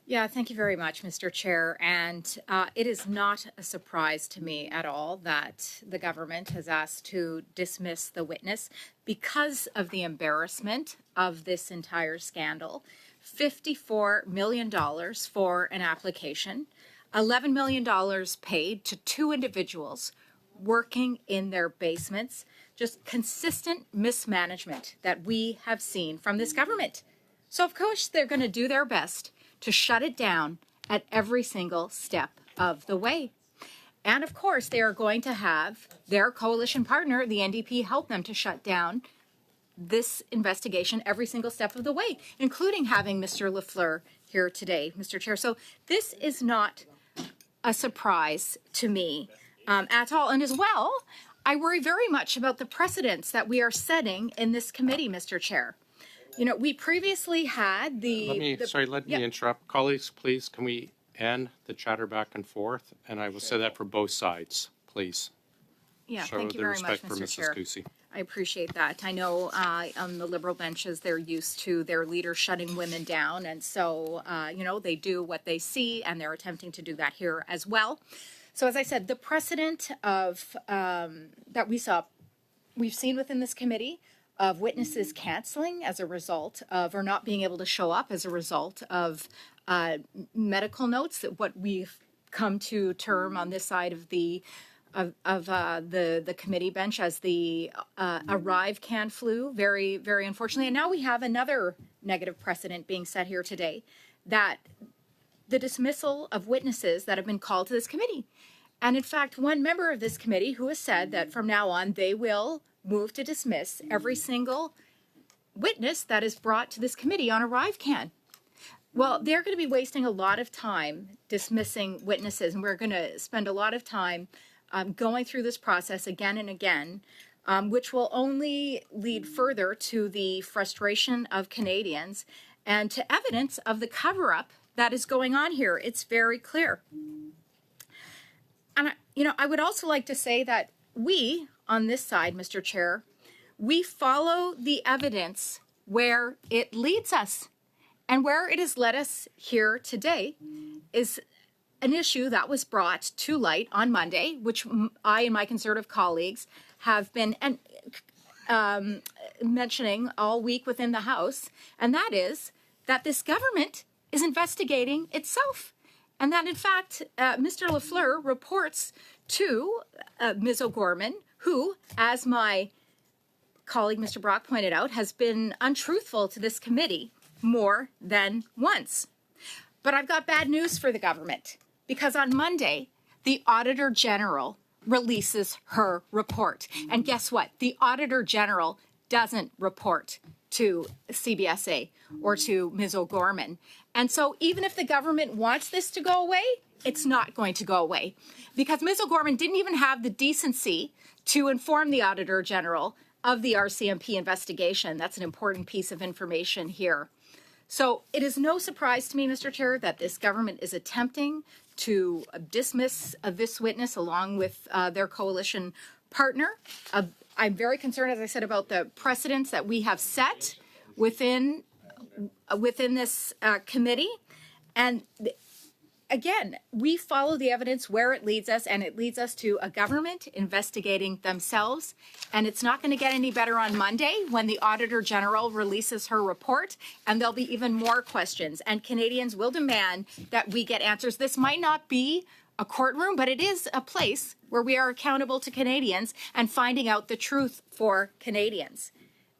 Yeah, thank you very much, Mr. Chair. And it is not a surprise to me at all that the government has asked to dismiss the witness because of the embarrassment of this entire scandal. $54 million for an application, $11 million paid to two individuals working in their basements, just consistent mismanagement that we have seen from this government. So, of course, they're going to do their best to shut it down at every single step of the way. And of course, they are going to have their coalition partner, the NDP, help them to shut down this investigation every single step of the way, including having Mr. Lafleur here today, Mr. Chair. So this is not a surprise to me at all. And as well, I worry very much about the precedents that we are setting in this committee, Mr. Chair. You know, we previously had Let me interrupt. Colleagues, please, can we end the chatter back and forth? And I will say that for both sides, please. Yeah, Show thank you the very much, respect for Mr. Mrs. Chair. Goosey. I appreciate that. I know on the Liberal benches, they're used to their leaders shutting women down. And so, you know, they do what they see, and they're attempting to do that here as well. So as I said, the precedent of that we've seen within this committee of witnesses canceling as a result of, or not being able to show up as a result of medical notes, what we've come to term on this side of the committee bench as the arrive can flu, very, very unfortunately. And now we have another negative precedent being set here today, that the dismissal of witnesses that have been called to this committee. And in fact, one member of this committee who has said that from now on they will move to dismiss every single witness that is brought to this committee on arrive can. Well, they're going to be wasting a lot of time dismissing witnesses, and we're going to spend a lot of time going through this process again and again, which will only lead further to the frustration of Canadians and to evidence of the cover-up that is going on here. It's very clear. And, I would also like to say that we, on this side, Mr. Chair, we follow the evidence where it leads us. And where it has led us here today is an issue that was brought to light on Monday, which I and my Conservative colleagues have been mentioning all week within the House, and that is that this government is investigating itself. And that, in fact, Mr. Lafleur reports to Ms. O'Gorman, who, as my colleague Mr. Brock pointed out, has been untruthful to this committee more than once. But I've got bad news for the government, because on Monday, the Auditor General releases her report. And guess what? The Auditor General doesn't report to CBSA or to Ms. O'Gorman. And so even if the government wants this to go away, it's not going to go away, because Ms. O'Gorman didn't even have the decency to inform the Auditor General of the RCMP investigation. That's an important piece of information here. So it is no surprise to me, Mr. Chair, that this government is attempting to dismiss this witness along with their coalition partner. I'm very concerned, as I said, about the precedents that we have set within this committee. And again, we follow the evidence where it leads us, and it leads us to a government investigating themselves. And it's not going to get any better on Monday when the Auditor General releases her report, and there'll be even more questions. And Canadians will demand that we get answers. This might not be a courtroom, but it is a place where we are accountable to Canadians and finding out the truth for Canadians.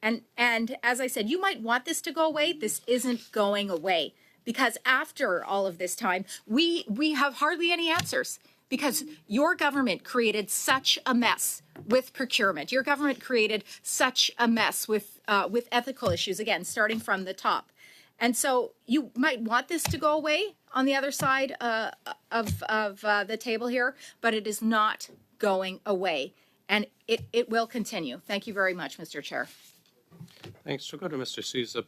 And as I said, you might want this to go away. This isn't going away, because after all of this time, we have hardly any answers, because your government created such a mess with procurement. Your government created such a mess with ethical issues, again, starting from the top. And so you might want this to go away on the other side of the table here, but it is not going away, and it will continue. Thank you very much, Mr. Chair. Thanks. We'll go to Mr. Sousa.